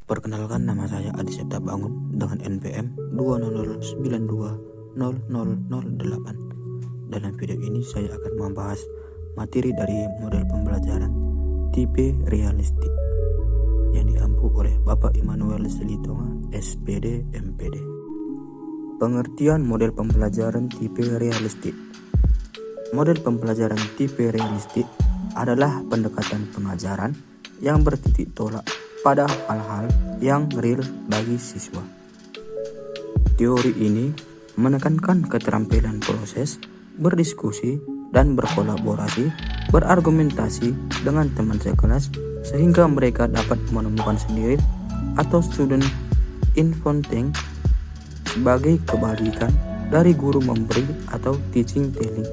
Perkenalkan, nama saya Adi Septa Bangun dengan NPM 20092000008. Dalam video ini saya akan membahas materi dari model pembelajaran tipe realistik yang diampu oleh Bapak Immanuel Selitonga, SPD, MPD. Pengertian model pembelajaran tipe realistik. Model pembelajaran tipe realistik adalah pendekatan pengajaran yang bertitik tolak pada hal-hal yang real bagi siswa. Teori ini menekankan keterampilan proses, berdiskusi, dan berkolaborasi, berargumentasi dengan teman sekelas sehingga mereka dapat menemukan sendiri atau student inventing sebagai kebalikan dari guru memberi atau teaching telling,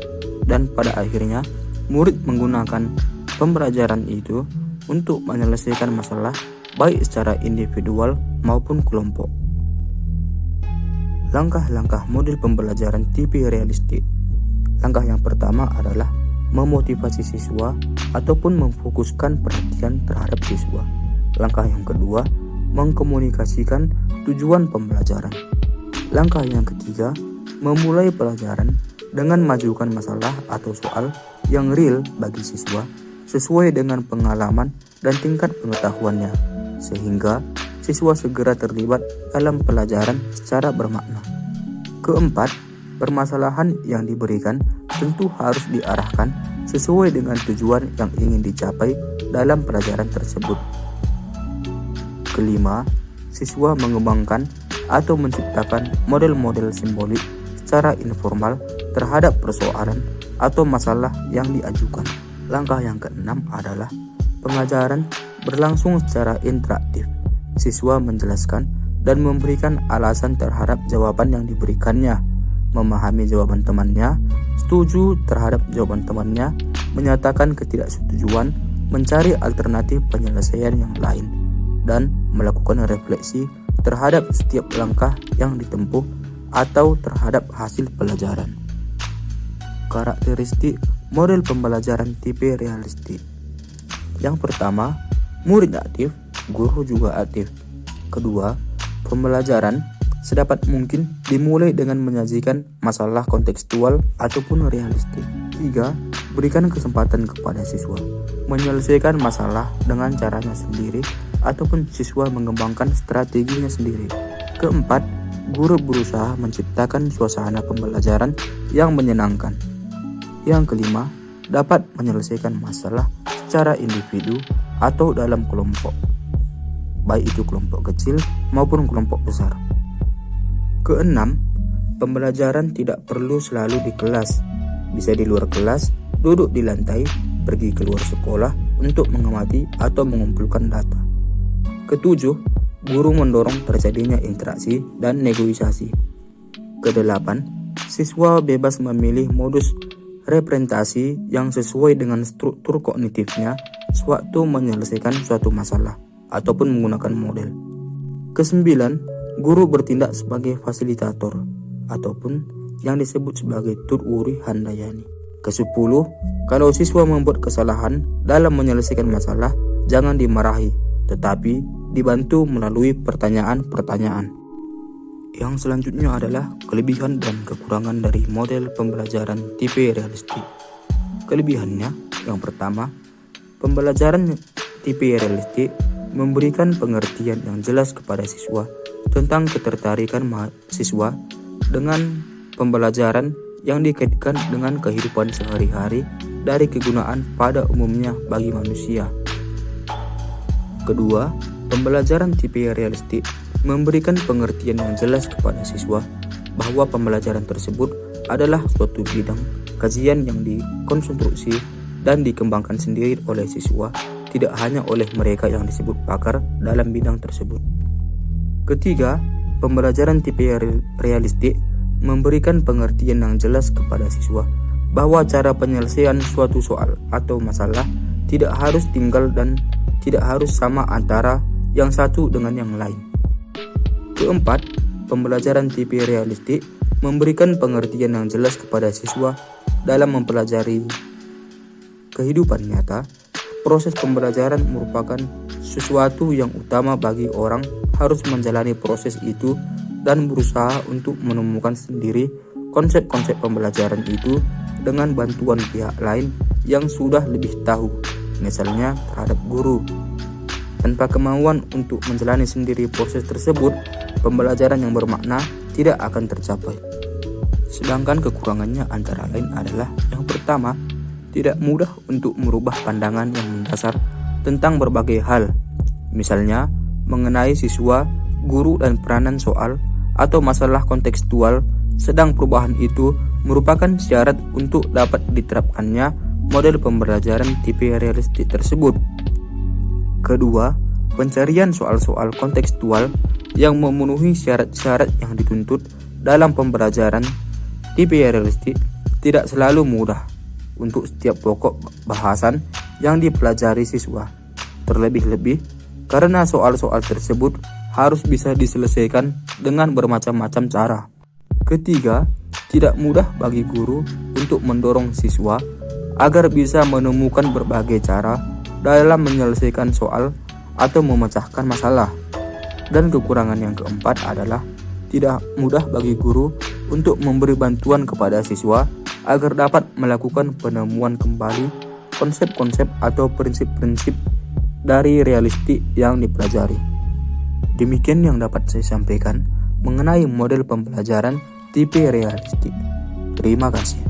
dan pada akhirnya murid menggunakan pembelajaran itu untuk menyelesaikan masalah baik secara individual maupun kelompok. Langkah-langkah model pembelajaran tipe realistik. Langkah yang pertama adalah memotivasi siswa ataupun memfokuskan perhatian terhadap siswa. Langkah yang kedua, mengkomunikasikan tujuan pembelajaran. Langkah yang ketiga, memulai pelajaran dengan majukan masalah atau soal yang real bagi siswa sesuai dengan pengalaman dan tingkat pengetahuannya, sehingga siswa segera terlibat dalam pelajaran secara bermakna. Keempat, permasalahan yang diberikan tentu harus diarahkan sesuai dengan tujuan yang ingin dicapai dalam pelajaran tersebut. Kelima, siswa mengembangkan atau menciptakan model-model simbolik secara informal terhadap persoalan atau masalah yang diajukan. Langkah yang keenam adalah pengajaran berlangsung secara interaktif. Siswa menjelaskan dan memberikan alasan terhadap jawaban yang diberikannya, memahami jawaban temannya, setuju terhadap jawaban temannya, menyatakan ketidaksetujuan, mencari alternatif penyelesaian yang lain, dan melakukan refleksi terhadap setiap langkah yang ditempuh atau terhadap hasil pelajaran. Karakteristik model pembelajaran tipe realistik. Yang pertama, murid aktif, guru juga aktif. Kedua, pembelajaran sedapat mungkin dimulai dengan menyajikan masalah kontekstual ataupun realistik. Tiga, berikan kesempatan kepada siswa menyelesaikan masalah dengan caranya sendiri ataupun siswa mengembangkan strateginya sendiri. Keempat, guru berusaha menciptakan suasana pembelajaran yang menyenangkan. Yang kelima, dapat menyelesaikan masalah secara individu atau dalam kelompok, baik itu kelompok kecil maupun kelompok besar. Keenam, pembelajaran tidak perlu selalu di kelas, bisa di luar kelas, duduk di lantai, pergi keluar sekolah untuk mengamati atau mengumpulkan data. Ketujuh, guru mendorong terjadinya interaksi dan negosiasi. Kedelapan, siswa bebas memilih modus representasi yang sesuai dengan struktur kognitifnya sewaktu menyelesaikan suatu masalah ataupun menggunakan model. Kesembilan, guru bertindak sebagai fasilitator ataupun yang disebut sebagai Tutwuri Handayani. Kesepuluh, kalau siswa membuat kesalahan dalam menyelesaikan masalah, jangan dimarahi, tetapi dibantu melalui pertanyaan-pertanyaan. Yang selanjutnya adalah kelebihan dan kekurangan dari model pembelajaran tipe realistik. Kelebihannya, yang pertama, pembelajaran tipe realistik memberikan pengertian yang jelas kepada siswa tentang ketertarikan mahasiswa dengan pembelajaran yang dikaitkan dengan kehidupan sehari-hari dari kegunaan pada umumnya bagi manusia. Kedua, pembelajaran tipe realistik memberikan pengertian yang jelas kepada siswa bahwa pembelajaran tersebut adalah suatu bidang kajian yang dikonstruksi dan dikembangkan sendiri oleh siswa, tidak hanya oleh mereka yang disebut pakar dalam bidang tersebut. Ketiga, pembelajaran tipe realistik memberikan pengertian yang jelas kepada siswa bahwa cara penyelesaian suatu soal atau masalah tidak harus tinggal dan tidak harus sama antara yang satu dengan yang lain. Keempat, pembelajaran tipe realistik memberikan pengertian yang jelas kepada siswa dalam mempelajari kehidupan nyata. Proses pembelajaran merupakan sesuatu yang utama bagi orang harus menjalani proses itu dan berusaha untuk menemukan sendiri konsep-konsep pembelajaran itu dengan bantuan pihak lain yang sudah lebih tahu, misalnya terhadap guru. Tanpa kemauan untuk menjalani sendiri proses tersebut, pembelajaran yang bermakna tidak akan tercapai. Sedangkan kekurangannya antara lain adalah yang pertama, tidak mudah untuk merubah pandangan yang mendasar tentang berbagai hal, misalnya mengenai siswa, guru, dan peranan soal atau masalah kontekstual, sedang perubahan itu merupakan syarat untuk dapat diterapkannya model pembelajaran tipe realistik tersebut. Kedua, pencarian soal-soal kontekstual yang memenuhi syarat-syarat yang dituntut dalam pembelajaran tipe realistik tidak selalu mudah untuk setiap pokok bahasan yang dipelajari siswa. Terlebih-lebih karena soal-soal tersebut harus bisa diselesaikan dengan bermacam-macam cara. Ketiga, tidak mudah bagi guru untuk mendorong siswa agar bisa menemukan berbagai cara dalam menyelesaikan soal atau memecahkan masalah. Dan kekurangan yang keempat adalah tidak mudah bagi guru untuk memberi bantuan kepada siswa agar dapat melakukan penemuan kembali konsep-konsep atau prinsip-prinsip dari realistik yang dipelajari. Demikian yang dapat saya sampaikan mengenai model pembelajaran tipe realistik. Terima kasih.